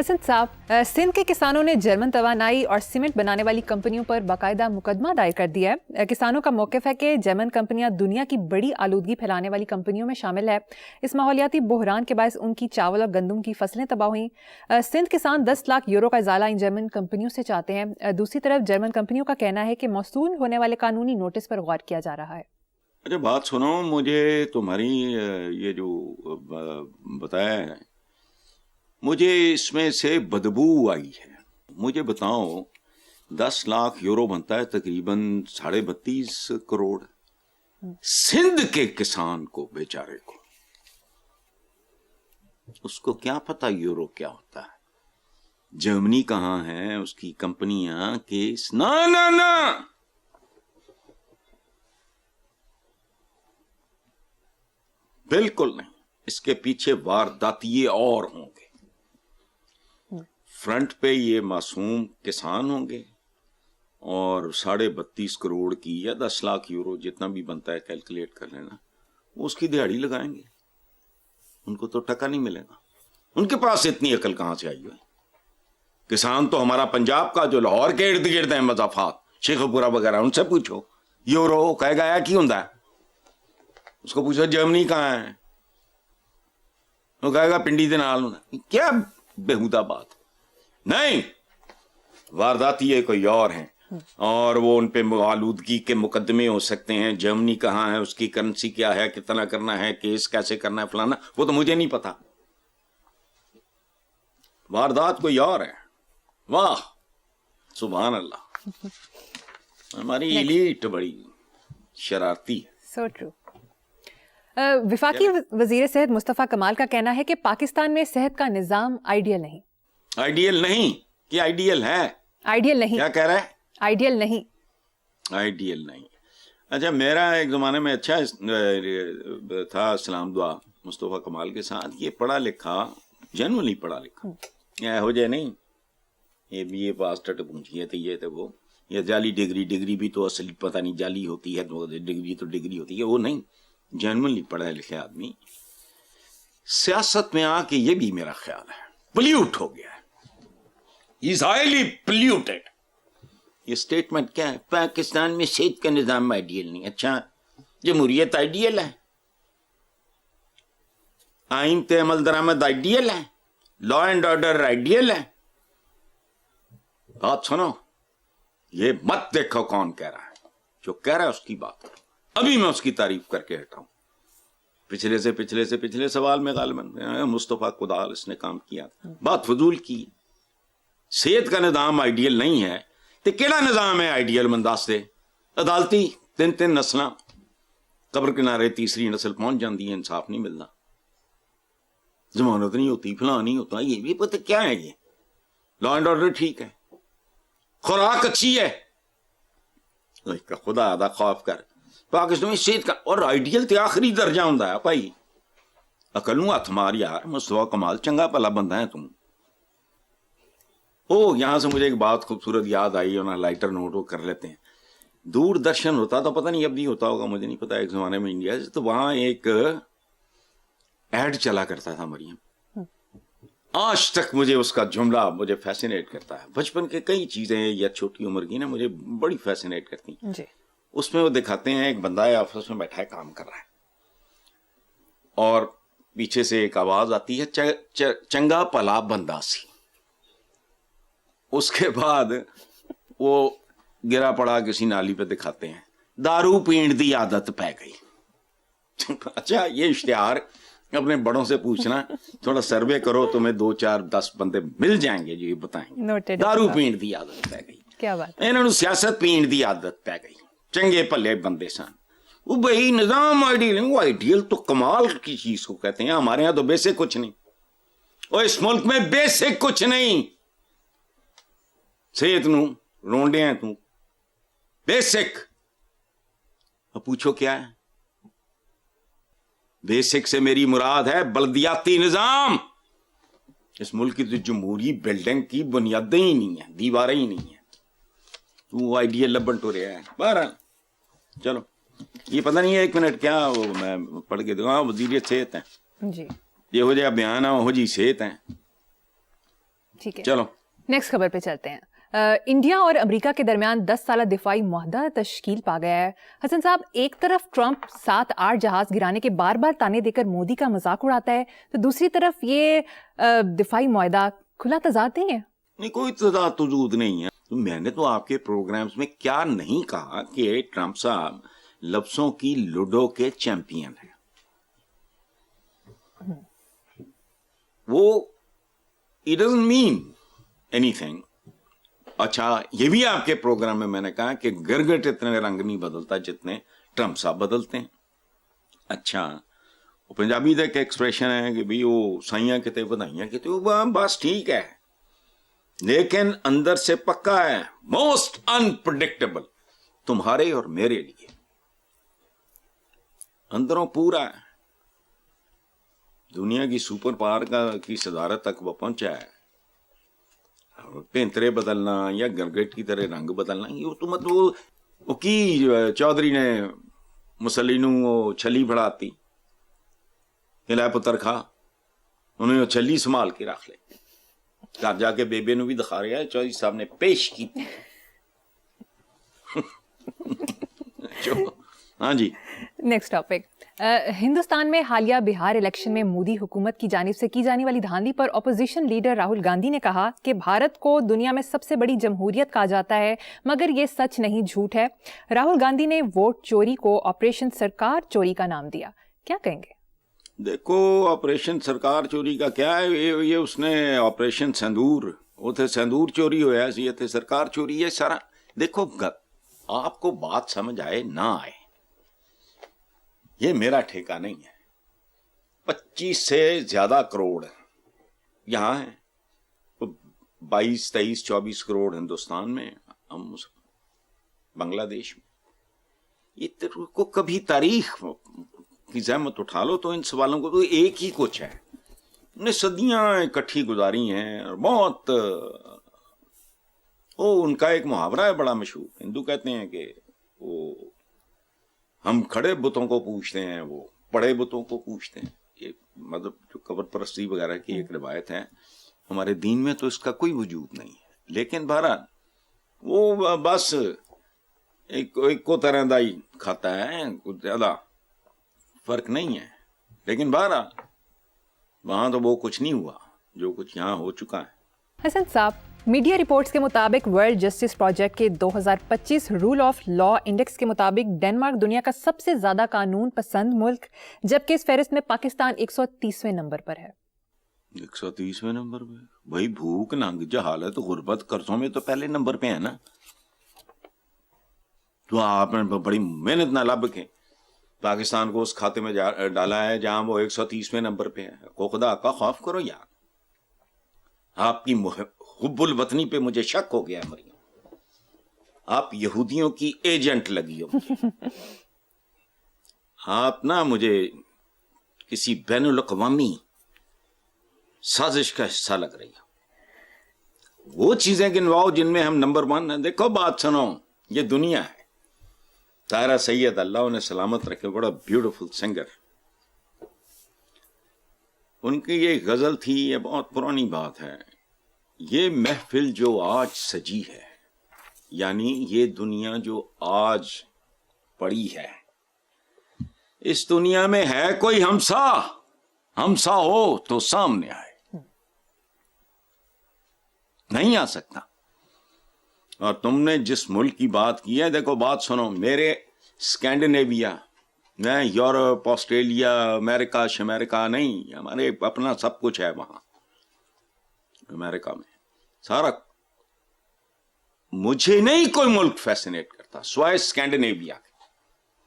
हसन साहब, सिंध के किसानों ने जर्मन तवानाई और सीमेंट बनाने वाली कंपनियों पर बाकायदा मुकदमा दायर कर दिया है। किसानों का मौक़िफ़ है कि जर्मन कंपनियां दुनिया की बड़ी आलूदगी फैलाने वाली कंपनियों में शामिल है। इस माहौलियाती बहरान के बायस उनकी चावल और गंदम की फसलें तबाह हुई। सिंध किसान 10 लाख यूरो का इजाला इन जर्मन कंपनियों से चाहते हैं। दूसरी तरफ जर्मन कंपनियों का कहना है कि मौसूल होने वाले कानूनी नोटिस पर गौर किया जा रहा है। अच्छा बात सुनो, मुझे तुम्हारी ये जो बताया है, मुझे इसमें से बदबू आई है। मुझे बताओ, 10 लाख यूरो बनता है तकरीबन 32.5 करोड़। सिंध के किसान को, बेचारे को, उसको क्या पता यूरो क्या होता है। जर्मनी कहाँ है, उसकी कंपनियां केस ना ना ना बिल्कुल नहीं। इसके पीछे वारदातिये और होंगे। फ्रंट पे ये मासूम किसान होंगे और 32.5 करोड़ की या 10 लाख यूरो जितना भी बनता है कैलकुलेट कर लेना, वो उसकी दिहाड़ी लगाएंगे। उनको तो टका नहीं मिलेगा। उनके पास इतनी अकल कहां से आई है। किसान तो हमारा पंजाब का जो लाहौर के इर्द गिर्द है, मजाफात शेखपुरा वगैरह, उनसे पूछो यूरो कहेगा या की होता है। उसको पूछो जर्मनी कहाँ है, वो कहेगा पिंडी दे नाल होना। क्या बेहुदा बात। नहीं, वारदाती ये कोई और हैं और वो उन पे आलूदगी के मुकदमे हो सकते हैं। जर्मनी कहाँ है, उसकी करेंसी क्या है, कितना करना है, केस कैसे करना है, फलाना, वो तो मुझे नहीं पता। वारदात कोई और है। वाह सुभान अल्लाह, हमारी एलीट बड़ी शरारती है। So true. वफाकी वजीर सेहत मुस्तफ़ा कमाल का कहना है कि पाकिस्तान में सेहत का निज़ाम आइडियल नहीं। आइडियल नहीं कि आइडियल है? आइडियल नहीं। क्या कह रहा है? आइडियल नहीं। आइडियल नहीं। अच्छा, मेरा एक ज़माने में अच्छा था सलाम दुआ मुस्तफ़ा कमाल के साथ। ये पढ़ा लिखा, जनरली पढ़ा लिखा, ये हो जाए नहीं, ये बीए पास टट पूछिए तो ये तो वो, ये जाली डिग्री भी तो असली पता नहीं जाली होती है, तो डिग्री तो डिग्री होती है, वो नहीं। जनरली पढ़ा लिखे आदमी सियासत में आके, ये भी मेरा ख्याल है, पोल्यूट हो गया है। Is highly polluted. ये स्टेटमेंट क्या है? पाकिस्तान में सेहत का निजाम आइडियल नहीं। अच्छा, जमहूरियत आइडियल है, आइन ते अमल दरामद आइडियल है, लॉ एंड ऑर्डर आइडियल है। बात सुनो, ये मत देखो कौन कह रहा है। जो कह रहा है उसकी बात करो। अभी मैं उसकी तारीफ करके हटाऊं। पिछले सवाल में गालिबन मुस्तफा कुदाल इसने काम किया, बात फजूल की। सेहत का निजाम आइडियल नहीं है तो केड़ा निजाम है आइडियल? मंदास्ते अदालती 3 नस्ल कब्र किनारे तीसरी नस्ल पहुंच जाती है, इंसाफ नहीं मिलता, जमानत नहीं होती, फलां नहीं होता। ये भी पता क्या है? ये लॉ एंड ऑर्डर ठीक है, खुराक अच्छी है, खुदा अदा खौफ कर। पाकिस्तान में सेहत का और आइडियल तो आखिरी दर्जा होंदा है भाई। अकल नूं हथ मार यार, मुस्तफा कमाल चंगा भला बंदा है तुम। ओ, यहां से मुझे एक बात खूबसूरत याद आई, और ना लाइटर नोट वो कर लेते हैं। दूरदर्शन होता तो पता नहीं अब भी होता होगा, मुझे नहीं पता, एक जमाने में इंडिया से, तो वहां एक एड चला करता था मरियम। आज तक मुझे उसका जुमला मुझे फैसिनेट करता है। बचपन के कई चीजें या छोटी उम्र की ना मुझे बड़ी फैसिनेट करती हैं। उसमें वो दिखाते हैं एक बंदा है, ऑफिस में बैठा है, काम कर रहा है, और पीछे से एक आवाज आती है, चंगा भला बंदा सी। उसके बाद वो गिरा पड़ा किसी नाली पे, दिखाते हैं दारू पीण दी आदत पै गई। अच्छा, ये इश्तिहार अपने बड़ों से पूछना, थोड़ा सर्वे करो, तुम्हें 2 4 10 बंदे मिल जाएंगे जो ये बताएंगे दारू पीण दी आदत पै गई। क्या बात? इन्होंने सियासत पीण दी आदत पै गई। चंगे भले बंदे सन वो, भाई निजाम आइडियल नहीं। वो आइडियल तो कमाल की चीज को कहते हैं। हमारे यहां तो बेसिक कुछ नहीं, और इस मुल्क में बेसिक कुछ नहीं। सेहत नू रोंडे हैं तू, बेसिक। अब पूछो क्या है बेसिक? से मेरी मुराद है बल्दियाती निजाम। इस मुल्क की तो जमहूरी बिल्डिंग की बुनियादें ही नहीं है, दीवारें ही नहीं है। तू आइडियल लबन तो रहा है। बहरहाल चलो, ये पता नहीं है, 1 मिनट, क्या वो मैं पढ़ के दूंगा। वजीर सेहत है जी, ये हो जाए बयान है, हो जी सेहत है। ٹھیک ہے, چلو نیکسٹ خبر پہ چلتے ہیں. انڈیا اور امریکہ کے درمیان 10 سالہ دفاعی معاہدہ تشکیل پا گیا ہے. حسن صاحب, ایک طرف ٹرمپ 7-8 جہاز گرانے کے بار بار تانے دے کر مودی کا مذاق اڑاتا ہے, تو دوسری طرف یہ دفاعی معاہدہ کھلا تضاد نہیں ہے؟ نہیں, کوئی تضاد وجود نہیں ہے. میں نے تو آپ کے پروگرامز میں کیا نہیں کہا کہ ٹرمپ صاحب لفظوں کی لوڈو کے چیمپئن ہیں. وہ it doesn't mean anything. اچھا, یہ بھی آپ کے پروگرام میں نے کہا کہ گرگٹ اتنے رنگ نہیں بدلتا جتنے ٹرمپ صاحب بدلتے ہیں. اچھا, وہ پنجابی کا ایک ایکسپریشن ہے کہ بھی وہ سائیاں کتے بدھائیاں کتے, وہ بس ٹھیک ہے, لیکن اندر سے پکا ہے موسٹ انپریڈکٹیبل تمہارے اور میرے لیے. اندروں پورا ہے, دنیا کی سپر پاور کی صدارت تک وہ پہنچا ہے. پینترے بدلنا یا گرگٹ کی طرح رنگ بدلنا, یہ تو مطلب وہ کی چودھری نے مسلی نو وہ چھلی بڑھاتی کہ لے پتر کھا, انہیں وہ چھلی سنبھال کے رکھ لے. گھر جا کے بیبے نو بھی دکھا رہا ہے, چودھری صاحب نے پیش کی. ہاں جی, نیکسٹ ٹاپک. ہندوستان میں حالیہ بہار الیکشن میں مودی حکومت کی جانب سے کی جانے والی دھاندلی پر اپوزیشن لیڈر راہل گاندھی نے کہا کہ بھارت کو دنیا میں سب سے بڑی جمہوریت کہا جاتا ہے, مگر یہ سچ نہیں, جھوٹ ہے. راہل گاندھی نے ووٹ چوری کو آپریشن سرکار چوری کا نام دیا. کیا کہیں گے؟ دیکھو, آپریشن سرکار چوری کا کیا ہے, یہ اس نے آپریشن سندور, وہ تھے سندور چوری ہوا, یہ تھے سرکار چوری ہے سارا. دیکھو, آپ کو بات سمجھ آئے نہ آئے, یہ میرا ٹھیکہ نہیں ہے. 25 سے زیادہ کروڑ یہاں ہیں, 22, 23, 24 کروڑ ہندوستان میں, ہم بنگلہ دیش میں. یہ کو کبھی تاریخ کی زحمت اٹھا لو تو ان سوالوں کو تو ایک ہی کچھ ہے. انہوں نے صدیاں اکٹھی گزاری ہیں, اور بہت ان کا ایک محاورہ ہے بڑا مشہور, ہندو کہتے ہیں کہ وہ ہم کھڑے بتوں کو پوچھتے ہیں, وہ پڑے بتوں کو پوچھتے ہیں. یہ مطلب جو قبر پرستی وغیرہ کی ایک روایت ہے, ہمارے دین میں تو اس کا کوئی وجود نہیں ہے. لیکن بہرحال وہ بس ایک کو طرح دائی کھاتا ہے, کچھ زیادہ فرق نہیں ہے. لیکن بہرحال وہاں تو وہ کچھ نہیں ہوا جو کچھ یہاں ہو چکا ہے. حسن صاحب, میڈیا رپورٹس کے مطابق ورلڈ جسٹس پروجیکٹ کے 2025 رول آف لا انڈیکس کے مطابق ڈنمارک دنیا کا سب سے زیادہ قانون پسند ملک, جبکہ اس فہرست میں پاکستان 130ویں نمبر پر ہے. 130ویں نمبر پہ بھائی, بھوک ننگ جہالت غربت قرضوں میں تو پہلے نمبر پہ ہے نا. تو آپ نے بڑی محنت نہ لب کے پاکستان کو اس کھاتے میں ڈالا ہے جہاں وہ 130ویں نمبر پہ ہے. کو خدا کا خوف کرو یار. آپ کی حب الوطنی پہ مجھے شک ہو گیا ہے مریم, آپ یہودیوں کی ایجنٹ لگی ہو. آپ نا مجھے کسی بین الاقوامی سازش کا حصہ لگ رہی ہو. وہ چیزیں گنواؤ جن میں ہم نمبر 1 ہیں. دیکھو بات سنو, یہ دنیا ہے. طاہرہ سید اللہ انہیں سلامت رکھے, بڑا بیوٹیفل سنگر, ان کی یہ غزل تھی, یہ بہت پرانی بات ہے. یہ محفل جو آج سجی ہے, یعنی یہ دنیا جو آج پڑی ہے, اس دنیا میں ہے کوئی ہمسا ہو تو سامنے آئے. نہیں آ سکتا. اور تم نے جس ملک کی بات کی ہے, دیکھو بات سنو, میرے اسکینڈینیویا, میں یورپ, آسٹریلیا, امریکہ شمیرکہ نہیں, ہمارے اپنا سب کچھ ہے وہاں امریکہ میں سارا. مجھے نہیں کوئی ملک فیسنیٹ کرتا سوائے اسکینڈینیویا کے.